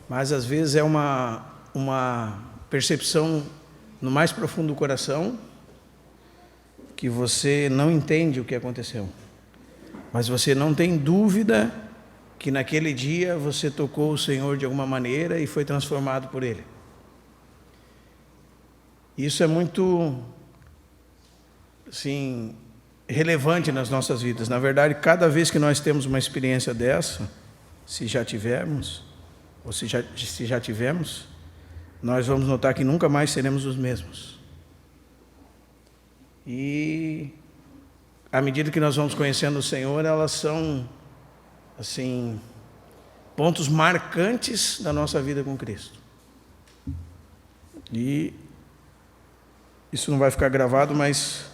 mas às vezes é uma percepção no mais profundo do coração, que você não entende o que aconteceu, mas você não tem dúvida que naquele dia você tocou o Senhor de alguma maneira e foi transformado por Ele. Isso é muito, assim, relevante nas nossas vidas. Na verdade, cada vez que nós temos uma experiência dessa, se já tivermos, ou se já tivemos, nós vamos notar que nunca mais seremos os mesmos. E, à medida que nós vamos conhecendo o Senhor, elas são, assim, pontos marcantes da nossa vida com Cristo. E isso não vai ficar gravado, mas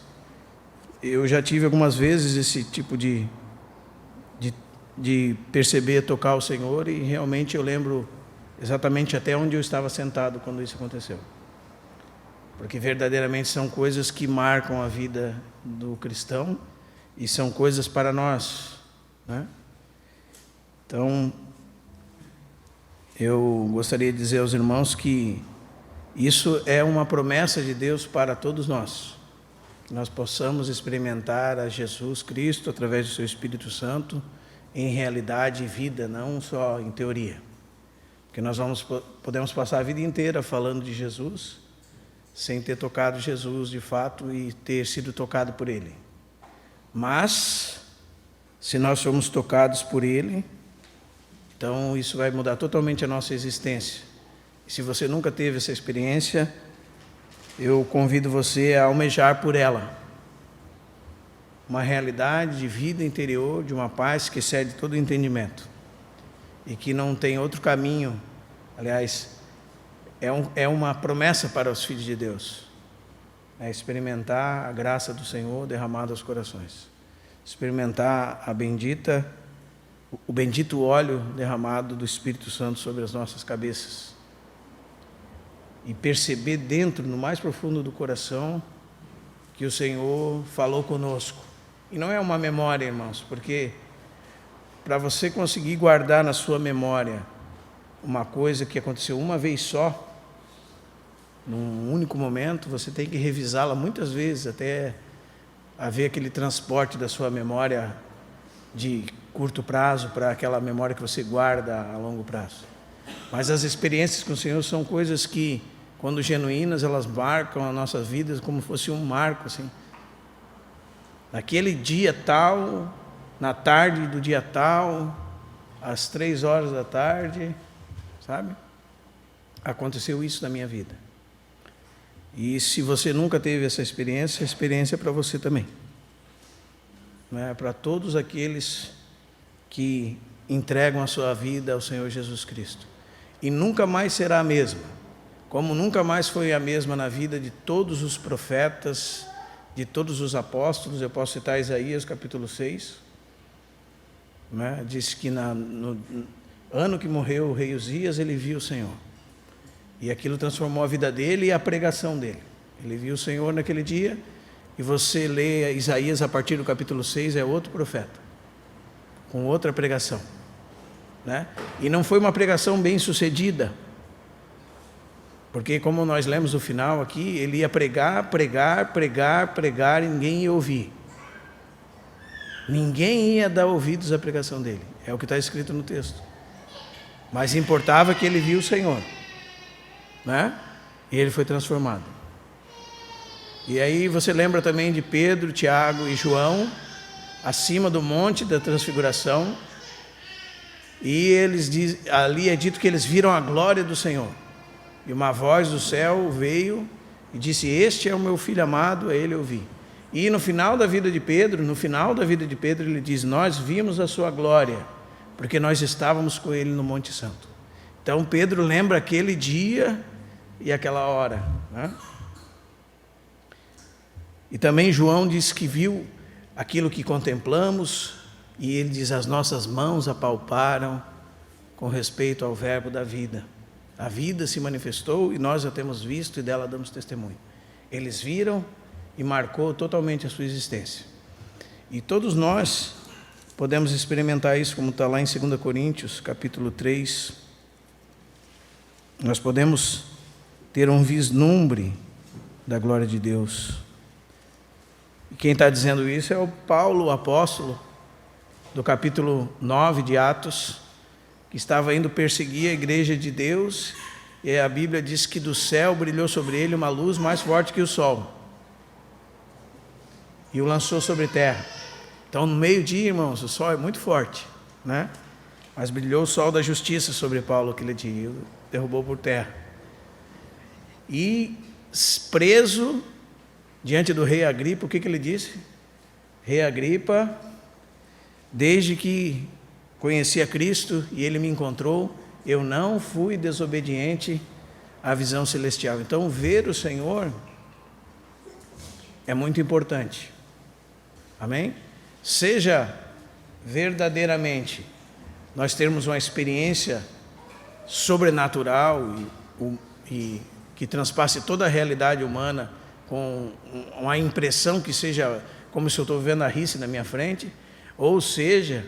eu já tive algumas vezes esse tipo de perceber, tocar o Senhor, e realmente eu lembro exatamente até onde eu estava sentado quando isso aconteceu. Porque verdadeiramente são coisas que marcam a vida do cristão e são coisas para nós, né? Então, eu gostaria de dizer aos irmãos que isso é uma promessa de Deus para todos nós, que nós possamos experimentar a Jesus Cristo através do seu Espírito Santo em realidade e vida, não só em teoria. Porque nós podemos passar a vida inteira falando de Jesus, sem ter tocado Jesus de fato e ter sido tocado por Ele. Mas, se nós formos tocados por Ele, então isso vai mudar totalmente a nossa existência. E se você nunca teve essa experiência, eu convido você a almejar por ela. Uma realidade de vida interior, de uma paz que excede todo o entendimento. E que não tem outro caminho. Aliás, é uma promessa para os filhos de Deus. É experimentar a graça do Senhor derramada aos corações. Experimentar o bendito óleo derramado do Espírito Santo sobre as nossas cabeças. E perceber dentro, no mais profundo do coração, que o Senhor falou conosco. E não é uma memória, irmãos, porque para você conseguir guardar na sua memória uma coisa que aconteceu uma vez só, num único momento, você tem que revisá-la muitas vezes, até haver aquele transporte da sua memória de curto prazo para aquela memória que você guarda a longo prazo. Mas as experiências com o Senhor são coisas que, quando genuínas, elas marcam as nossas vidas como fosse um marco, assim. Naquele dia tal, na tarde do dia tal, às 3 horas da tarde, sabe? Aconteceu isso na minha vida. E se você nunca teve essa experiência, a experiência é para você também. Não é? Para todos aqueles que entregam a sua vida ao Senhor Jesus Cristo. E nunca mais será a mesma, como nunca mais foi a mesma na vida de todos os profetas, de todos os apóstolos. Eu posso citar Isaías capítulo 6, né? Diz que no ano que morreu o rei Uzias, ele viu o Senhor. E aquilo transformou a vida dele e a pregação dele. Ele viu o Senhor naquele dia, e você lê Isaías a partir do capítulo 6, é outro profeta, com outra pregação, né? E não foi uma pregação bem sucedida, porque como nós lemos no final aqui, ele ia pregar, e ninguém ia ouvir. Ninguém ia dar ouvidos à pregação dele, é o que está escrito no texto. Mas importava que ele viu o Senhor, né? E ele foi transformado. E aí você lembra também de Pedro, Tiago e João, acima do monte da transfiguração, e ali é dito que eles viram a glória do Senhor. E uma voz do céu veio e disse: "Este é o meu filho amado, a ele eu ouvi." E no final da vida de Pedro, ele diz: "Nós vimos a sua glória, porque nós estávamos com ele no Monte Santo." Então Pedro lembra aquele dia e aquela hora, né? E também João diz que viu aquilo que contemplamos, e ele diz: "As nossas mãos apalparam com respeito ao verbo da vida." A vida se manifestou e nós a temos visto e dela damos testemunho. Eles viram e marcou totalmente a sua existência. E todos nós podemos experimentar isso, como está lá em 2 Coríntios, capítulo 3, nós podemos ter um vislumbre da glória de Deus. E quem está dizendo isso é o Paulo, o apóstolo, do capítulo 9 de Atos, que estava indo perseguir a igreja de Deus, e a Bíblia diz que do céu brilhou sobre ele uma luz mais forte que o sol, e o lançou sobre a terra. Então, no meio-dia, irmãos, o sol é muito forte, né? Mas brilhou o sol da justiça sobre Paulo aquele dia, e o derrubou por terra. E preso diante do rei Agripa, o que ele disse? Rei Agripa, desde que conheci a Cristo e ele me encontrou, eu não fui desobediente à visão celestial. Então, ver o Senhor é muito importante. Amém? Seja verdadeiramente nós termos uma experiência sobrenatural e que transpasse toda a realidade humana, com uma impressão que seja como se eu estou vendo a Rice na minha frente, ou seja,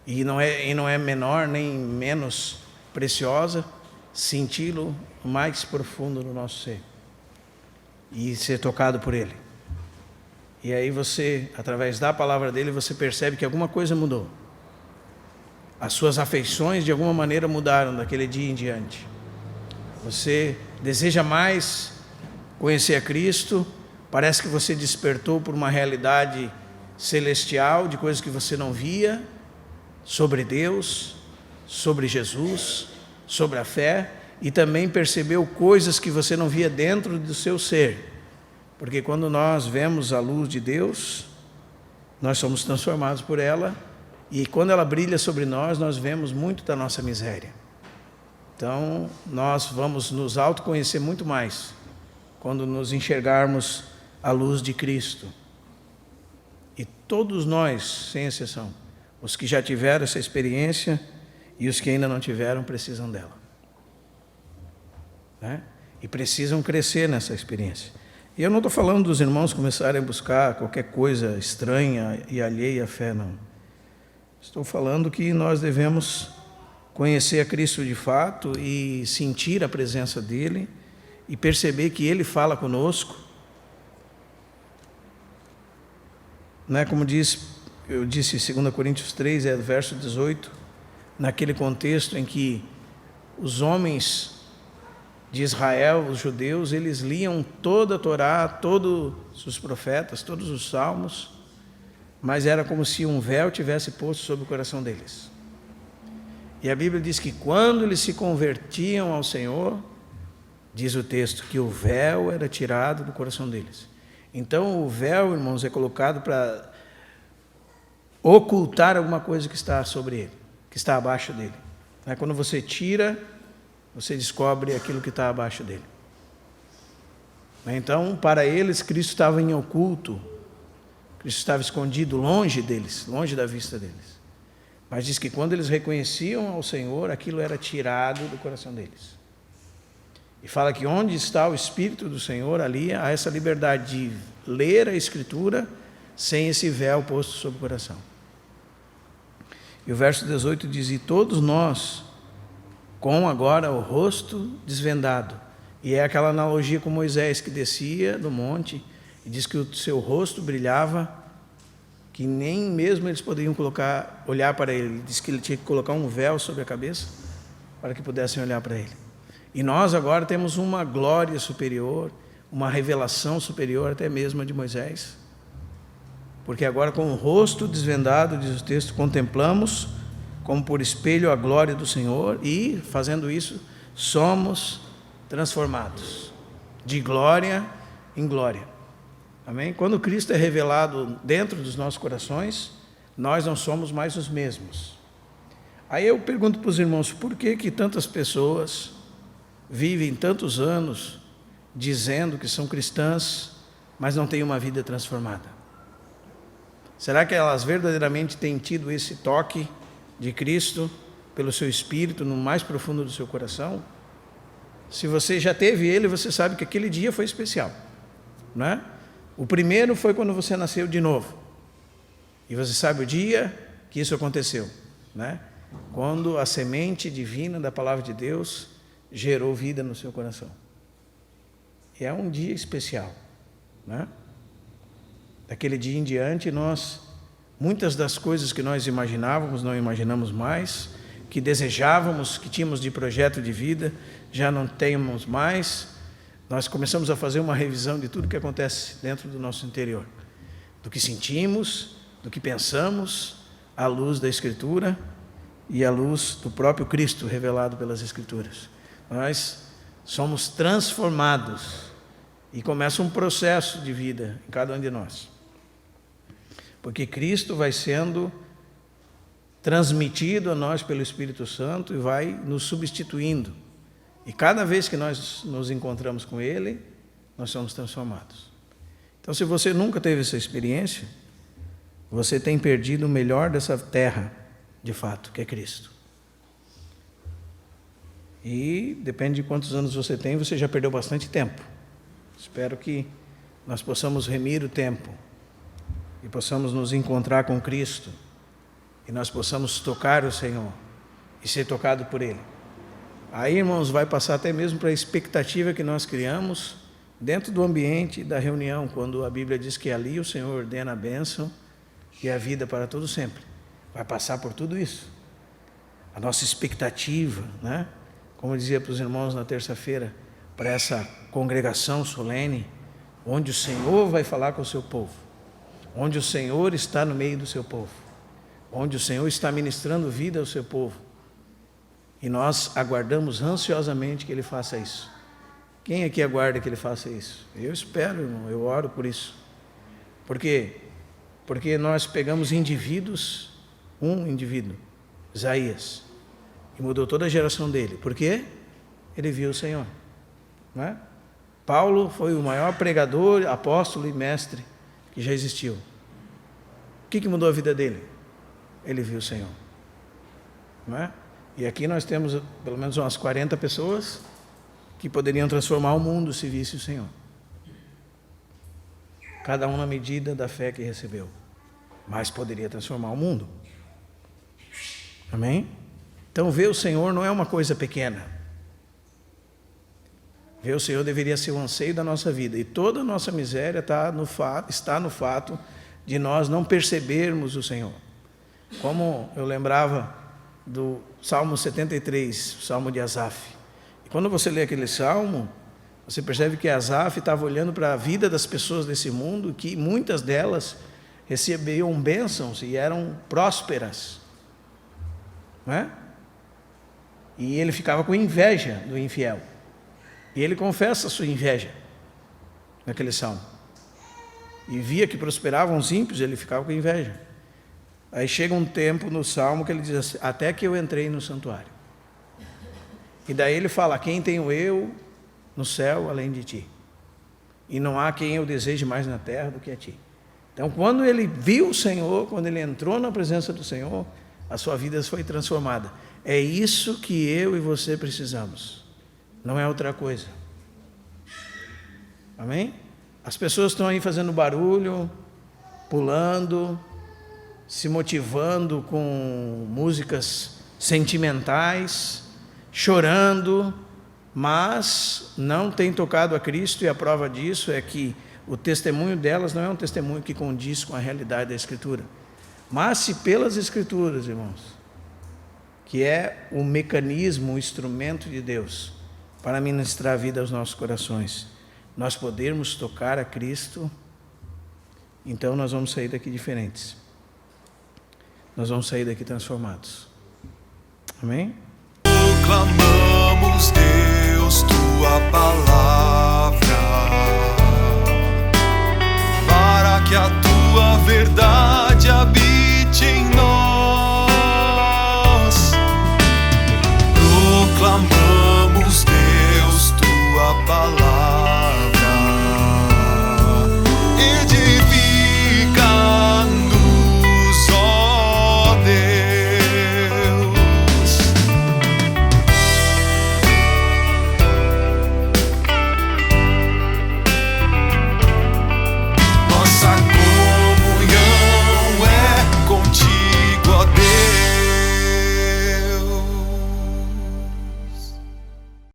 e não é menor nem menos preciosa, senti-lo mais profundo no nosso ser e ser tocado por Ele. E aí você, através da palavra dele, você percebe que alguma coisa mudou. As suas afeições de alguma maneira mudaram daquele dia em diante. Você deseja mais conhecer a Cristo, parece que você despertou por uma realidade celestial, de coisas que você não via, sobre Deus, sobre Jesus, sobre a fé, e também percebeu coisas que você não via dentro do seu ser. Porque quando nós vemos a luz de Deus, nós somos transformados por ela, e quando ela brilha sobre nós, nós vemos muito da nossa miséria. Então, nós vamos nos autoconhecer muito mais quando nos enxergarmos a luz de Cristo. E todos nós, sem exceção, os que já tiveram essa experiência e os que ainda não tiveram, precisam dela, né? E precisam crescer nessa experiência. E eu não estou falando dos irmãos começarem a buscar qualquer coisa estranha e alheia à fé, não. Estou falando que nós devemos conhecer a Cristo de fato e sentir a presença dEle e perceber que Ele fala conosco. Né? Como eu disse em 2 Coríntios 3, verso 18, naquele contexto em que os homens de Israel, os judeus, eles liam toda a Torá, todos os profetas, todos os salmos, mas era como se um véu tivesse posto sobre o coração deles. E a Bíblia diz que quando eles se convertiam ao Senhor, diz o texto que o véu era tirado do coração deles. Então o véu, irmãos, é colocado para ocultar alguma coisa que está sobre ele, que está abaixo dele. Quando você tira, você descobre aquilo que está abaixo dele. Então, para eles, Cristo estava em oculto, Cristo estava escondido longe deles, longe da vista deles. Mas diz que quando eles reconheciam ao Senhor, aquilo era tirado do coração deles. E fala que onde está o Espírito do Senhor, ali há essa liberdade de ler a Escritura sem esse véu posto sobre o coração. E o verso 18 diz: e todos nós, com agora o rosto desvendado. E é aquela analogia com Moisés, que descia do monte e diz que o seu rosto brilhava, que nem mesmo eles poderiam olhar para ele. Ele disse que ele tinha que colocar um véu sobre a cabeça para que pudessem olhar para ele. E nós agora temos uma glória superior, uma revelação superior até mesmo a de Moisés. Porque agora, com o rosto desvendado, diz o texto, contemplamos como por espelho a glória do Senhor, e, fazendo isso, somos transformados de glória em glória. Amém? Quando Cristo é revelado dentro dos nossos corações, nós não somos mais os mesmos. Aí eu pergunto para os irmãos, por que tantas pessoas vivem tantos anos dizendo que são cristãs, mas não têm uma vida transformada? Será que elas verdadeiramente têm tido esse toque de Cristo pelo seu Espírito no mais profundo do seu coração? Se você já teve ele, você sabe que aquele dia foi especial, não é? O primeiro foi quando você nasceu de novo, e você sabe o dia que isso aconteceu, né? Quando a semente divina da palavra de Deus gerou vida no seu coração. E é um dia especial, né? Daquele dia em diante, muitas das coisas que nós imaginávamos, não imaginamos mais, que desejávamos, que tínhamos de projeto de vida, já não temos mais. Nós começamos a fazer uma revisão de tudo que acontece dentro do nosso interior, do que sentimos, do que pensamos, à luz da Escritura e à luz do próprio Cristo revelado pelas Escrituras. Nós somos transformados e começa um processo de vida em cada um de nós. Porque Cristo vai sendo transmitido a nós pelo Espírito Santo e vai nos substituindo. E cada vez que nós nos encontramos com Ele, nós somos transformados. Então, se você nunca teve essa experiência, você tem perdido o melhor dessa terra, de fato, que é Cristo. E depende de quantos anos você tem, você já perdeu bastante tempo. Espero que nós possamos remir o tempo e possamos nos encontrar com Cristo e nós possamos tocar o Senhor e ser tocado por Ele. Aí, irmãos, vai passar até mesmo para a expectativa que nós criamos dentro do ambiente da reunião, quando a Bíblia diz que ali o Senhor ordena a bênção e a vida para todo sempre. Vai passar por tudo isso. A nossa expectativa, né? Como eu dizia para os irmãos na terça-feira, para essa congregação solene, onde o Senhor vai falar com o seu povo, onde o Senhor está no meio do seu povo, onde o Senhor está ministrando vida ao seu povo. E nós aguardamos ansiosamente que Ele faça isso. Quem aqui aguarda que Ele faça isso? Eu espero, irmão, eu oro por isso. Por quê? Porque nós pegamos indivíduos, um indivíduo, Isaías, e mudou toda a geração dele. Por quê? Ele viu o Senhor. Não é? Paulo foi o maior pregador, apóstolo e mestre que já existiu. O que mudou a vida dele? Ele viu o Senhor. Não é? E aqui nós temos pelo menos umas 40 pessoas que poderiam transformar o mundo se visse o Senhor. Cada um na medida da fé que recebeu. Mas poderia transformar o mundo. Amém? Então ver o Senhor não é uma coisa pequena. Ver o Senhor deveria ser o anseio da nossa vida. E toda a nossa miséria está no fato de nós não percebermos o Senhor. Como eu lembrava do Salmo 73, o Salmo de Asaf. E quando você lê aquele Salmo, você percebe que Asaf estava olhando para a vida das pessoas desse mundo, que muitas delas recebiam bênçãos e eram prósperas. Não é? E ele ficava com inveja do infiel. E ele confessa a sua inveja naquele Salmo. E via que prosperavam os ímpios, ele ficava com inveja. Aí chega um tempo no Salmo que ele diz assim, até que eu entrei no santuário. E daí ele fala, quem tenho eu no céu além de ti? E não há quem eu deseje mais na terra do que a ti. Então, quando ele viu o Senhor, quando ele entrou na presença do Senhor, a sua vida foi transformada. É isso que eu e você precisamos. Não é outra coisa. Amém? As pessoas estão aí fazendo barulho, pulando, se motivando com músicas sentimentais, chorando, mas não tem tocado a Cristo, e a prova disso é que o testemunho delas não é um testemunho que condiz com a realidade da Escritura. Mas se pelas Escrituras, irmãos, que é o mecanismo, o instrumento de Deus para ministrar a vida aos nossos corações, nós podermos tocar a Cristo, então nós vamos sair daqui diferentes. Nós vamos sair daqui transformados. Amém?